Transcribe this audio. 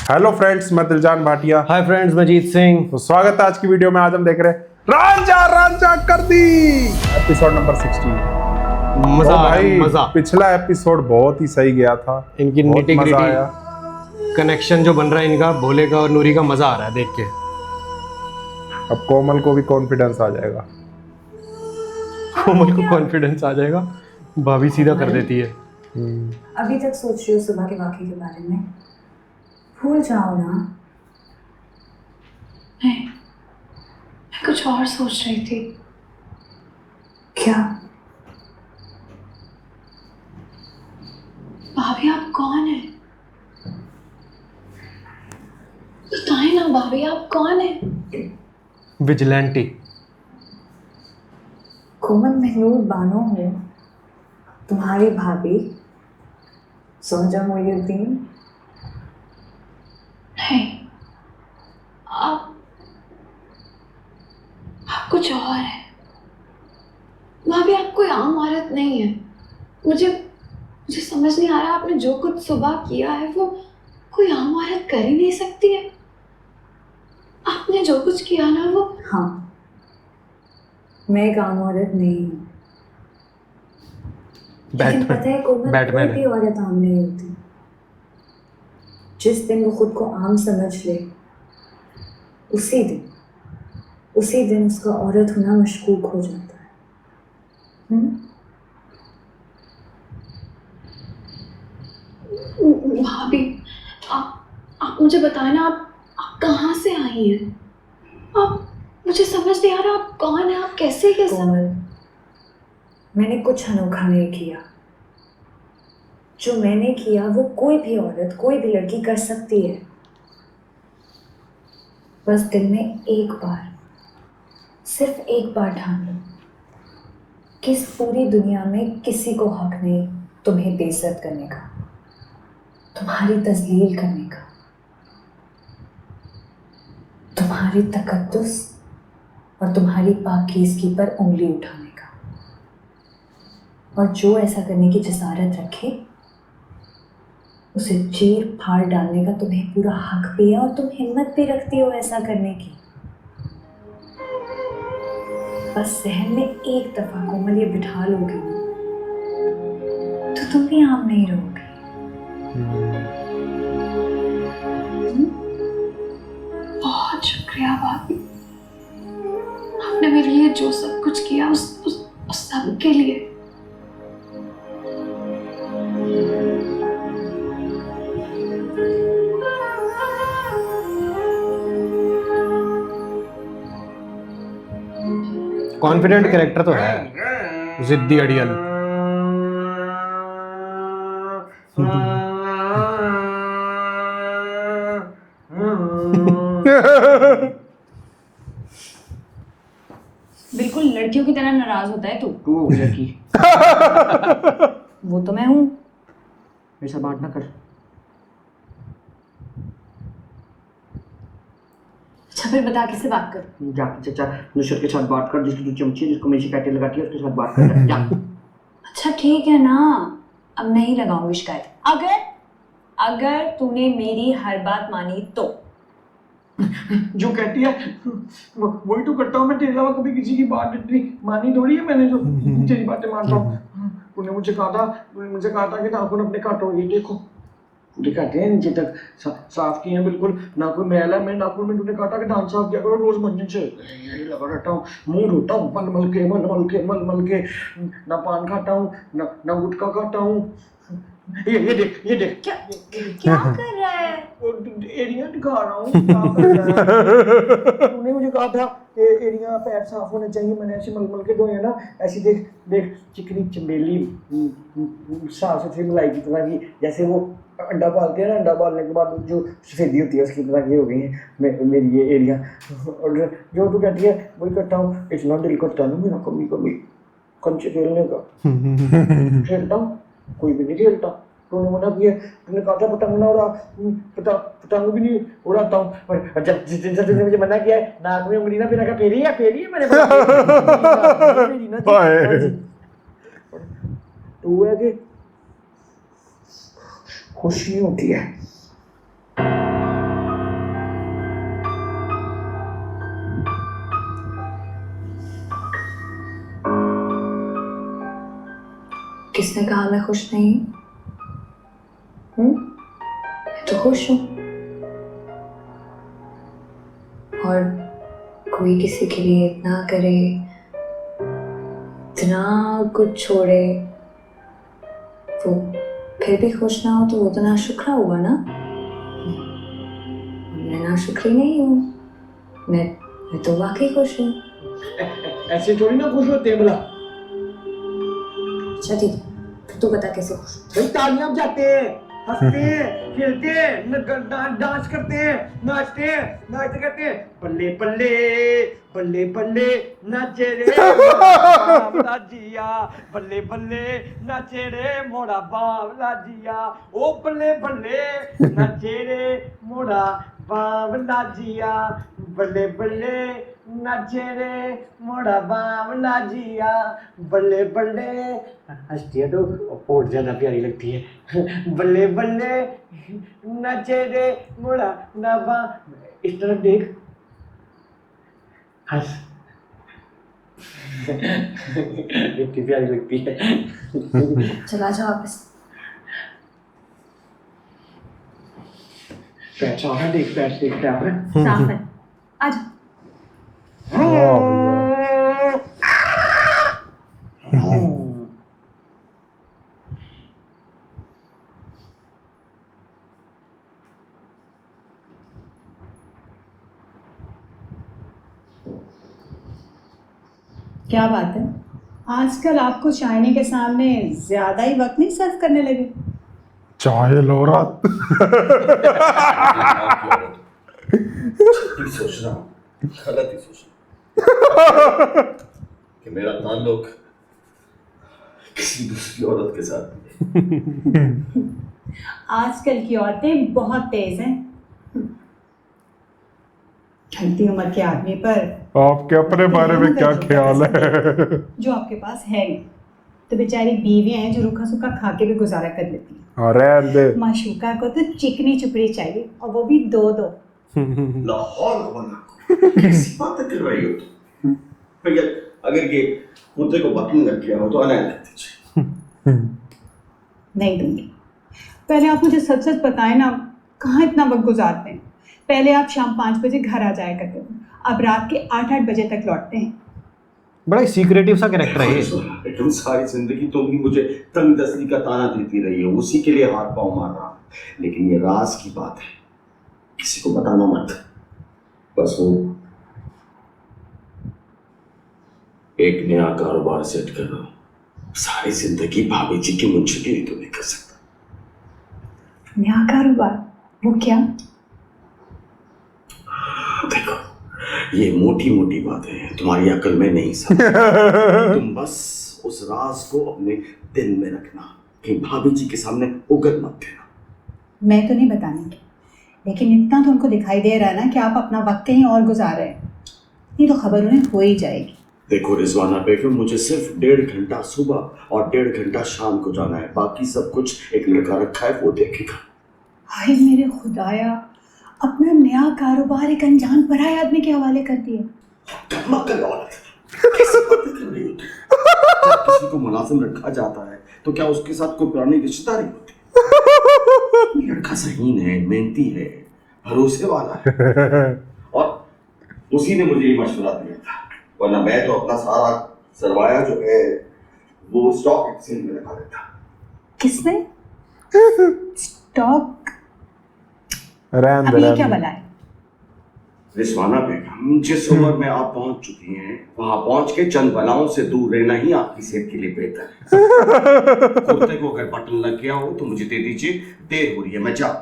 Hello friends, मैं दिलजान Bhatia. Hi friends, मैं जीत सिंह। तो स्वागत है आज की वीडियो में। आज हम देख रहे हैं रांझा रांझा कर दी एपिसोड नंबर 16। मजा तो आ भाई गया, मजा। पिछला एपिसोड बहुत ही सही गया था, इनकी बहुत निटी मजा आया। ग्रिटी कनेक्शन जो बन रहा है इनका, भोले का और नूरी का, मजा आ रहा है देख के। अब कोमल को भी कॉन्फिडेंस आ जाएगा। कोमल को कॉन्फिडेंस आ जाएगा, भाभी सीधा कर देती है। अभी तक सोच रही हो सुबह के वाकये के बारे में? भूल जाओ ना। मैं कुछ और सोच रही थी। क्या? भाभी आप कौन है? बताएं ना भाभी, आप कौन है? विजिलेंटी। कोमल, मैं नूर बानो हूँ, तुम्हारी भाभी सोजा मोइनुद्दीन। नहीं, आप कुछ और है भाभी। आप कोई आम औरत नहीं है। मुझे समझ नहीं आ रहा, आपने जो कुछ सुबह किया है वो कोई आम औरत कर ही नहीं सकती है। आपने जो कुछ किया ना वो। हाँ, मैं एक आम औरत नहीं हूँ, लेकिन पता है कोमल, कोई बैटमैन भी है। औरत आम नहीं होती। जिस दिन वो खुद को आम समझ ले, उसी दिन उसका औरत होना मशकूक हो जाता है। भाभी आप मुझे बताएं ना, आप कहाँ से आई हैं? आप, मुझे समझ नहीं आ रहा, आप कौन है? आप कैसे कोमल, मैंने कुछ अनोखा नहीं किया। जो मैंने किया वो कोई भी औरत, कोई भी लड़की कर सकती है। बस दिन में एक बार, सिर्फ एक बार ठान लो कि इस पूरी दुनिया में किसी को हक नहीं तुम्हें बेइज्जत करने का, तुम्हारी तजलील करने का, तुम्हारी तकद्दुस और तुम्हारी पाकीज़गी पर उंगली उठाने का। और जो ऐसा करने की जसारत रखे, उसे चीर फाड़ डालने का तुम्हें पूरा हक भी है, और तुम हिम्मत भी रखती हो ऐसा करने की। बस जहन में एक दफा कोमल ये बिठा लोगे ना, तो तुम भी आम नहीं रहोगे। बहुत शुक्रिया भाभी, आपने मेरे लिए जो सब कुछ किया उस सब के लिए। कॉन्फिडेंट कैरेक्टर तो है, जिद्दी अड़ियल। बिल्कुल लड़कियों की तरह नाराज होता है तू। लड़की वो तो मैं हूँ। मेरे साथ बात ना कर। अच्छा फिर बता, किससे बात कर? जाके चाचा नुसरत के साथ बात कर, जिसकी तू चमची है, जिसको मेरी शिकायतें लगाती है, उसके साथ बात कर जा। अच्छा ठीक है ना, अब नहीं लगाऊंगी शिकायत। अगर तूने मेरी हर बात मानी तो। जो कहती है वही तो करता हूँ मैं। तेरे अलावा कभी किसी की बात इतनी मानी थोड़ी है मैंने, जो तेरी बातें मानता हूँ। तूने मुझे कहा था कि नाखून अपने काटो। ये देखो, पूरे काटे हैं नीचे तक, साफ किए हैं बिल्कुल, ना कोई मैल है। मैं नाखून में तूने काटा कि दांत साफ किया करो रोज मंजन से। यही लगा रहता हूँ, मुंह धोता हूँ मल के, ना पान खाता हूँ, ना गुटखा खाता हूँ। ये देख क्या कर रहा है? एरिया दिखा रहा हूँ। क्या कर रहा है? तूने मुझे कहा था कि एरिया पैर साफ होने चाहिए, मैंने ऐसे मल के धोए ना। ऐसी देख चिकनी चमेली साफ सुथरी मलाई की तरह की, जैसे वो अंडा पालते हैं ना, अंडा पालने के बाद जो सफेदी होती है उसकी तरह की हो गई है मेरी ये एरिया। और जो तू कहती है वही करता हूँ। इतना दिल करता है ना मेरा कभी कंचे खेलने का। खेलता हूँ, कोई भी नहीं खेलता। तूने मना किया, तूने कहा था पतंग ना उड़ा, पतंग भी नहीं उड़ाता हूँ। और जब जिस दिन से तूने मुझे मना किया है, नाक में उंगली ना फिर रखा, फेरी है मैंने बोला फेरी ना जी। तू है कि खुशी होती है। किसने कहा मैं खुश नहीं हूँ? मैं तो खुश हूँ। और कोई किसी के लिए इतना करे, इतना कुछ छोड़े, तो फिर भी खुश ना हो तो वो तो नाशुक्रा हुआ ना। मैं नाशुक्री नहीं हूँ, मैं तो वाकई खुश हूँ। ऐसे थोड़ी ना खुश होते हैं भला। अच्छा ठीक है, तू बता कैसे खुश हूँ? भाई तालियां बजाते हैं, हंसते हैं, खेलते हैं, डांस करते हैं, नाचते हैं, नाचते कहते हैं बल्ले बल्ले बल्ले बल्ले नाचे रे बावला जिया, बल्ले बल्ले नाचे रे मोड़ा बावला जिया, ओ बल्ले बल्ले नाचे रे मोड़ा बावला जिया, बल्ले बल्ले नाचे रे मोड़ा बावला जिया, बल्ले बल्ले। हंसती है तो और ज्यादा प्यारी लगती है। बल्ले बल्ले नाचे रे मोड़ा नाबा। इस तरफ देख, हंस। इतनी प्यारी लगती है। चला जाओ वापस। पहचाना, देख पैर देख पैर। साफ है, आज क्या बात है, आजकल आपको चाइने के सामने ज्यादा ही वक्त नहीं सर्व करने लगे? चाहे लो रात। ठीक सोच रहा हूँ, गलत ही सोच रहा हूँ कि मेरा ताल्लुक किसी दूसरी औरत के साथ है। आजकल की औरतें बहुत तेज हैं। ढलती उम्र के आदमी पर आपके अपने बारे में क्या ख्याल है? जो आपके पास है नहीं, तो बेचारी बीवियां हैं जो रूखा सूखा खा के भी गुजारा कर लेती हैं। अरे दे माशूका को तो चिकनी चुपड़ी चाहिए, और वो भी दो दो। लाहौर को कैसी बातें कर रही हो तुम? भैया अगर ये कुत्ते को बटन लग गया हो तो अनायत कर दीजिए। नहीं दूंगी। पहले आप मुझे सच सच बताएं ना, कहाँ इतना वक्त गुजारते हैं? पहले आप शाम 5 बजे घर आ जाया करते थे, अब रात के 8-8 बजे तक लौटते हैं। बड़ा ही सीक्रेटिव सा कैरेक्टर है ये। तुम सारी जिंदगी तुम ही मुझे तंग दस्ती का ताना देती रही हो, उसी के लिए हाथ पांव मार रहा, लेकिन ये राज की बात है, किसी को बताना मत। बस वो एक नया कारोबार सेट कर रहा हूं, सारी जिंदगी भाभी जी की मुंशीगिरी तो नहीं कर सकता। नया कारोबार? वो क्या? देखो ये मोटी मोटी बातें हैं, तुम्हारी अकल में नहीं समझ। तुम बस उस राज को अपने दिल में रखना, कि भाभी जी के सामने उगल मत देना। मैं तो नहीं बताने की, लेकिन इतना तो उनको दिखाई दे रहा है ना कि आप अपना वक्त कहीं और गुजार रहे हैं। नहीं तो खबर उन्हें हो ही जाएगी। देखो रिजवाना बेगम, मुझे सिर्फ 1.5 घंटा सुबह और 1.5 घंटा शाम को जाना है, बाकी सब कुछ एक लड़का रखा है, वो देखेगा। हाय मेरे खुदाया, अपना नया कारोबार एक अनजान पराये आदमी के हवाले कर दिया। कल औरत कैसी बातें कर रही हो तुम? जब किसी को मुलाजिम रखा जाता है तो क्या उसके साथ कोई पुरानी रिश्तेदारी होती है? लड़का सहीन है, मेहनती है, भरोसे वाला है, और उसी ने मुझे ये मशवरा दिया था, वरना मैं तो अपना सारा सरवाया जो है वो स्टॉक एक्सचेंज में रखा देता। किसने? स्टॉक? रहन अब ये क्या बला है? रिजवाना बेगम, जिस उम्र में आप पहुंच चुकी हैं, वहां पहुंच के चंद बलाओं से दूर रहना ही आपकी सेहत के लिए बेहतर है। कुत्ते को अगर बटन लग गया हो तो मुझे दे दीजिए, देर हो रही है, मैं जाऊं।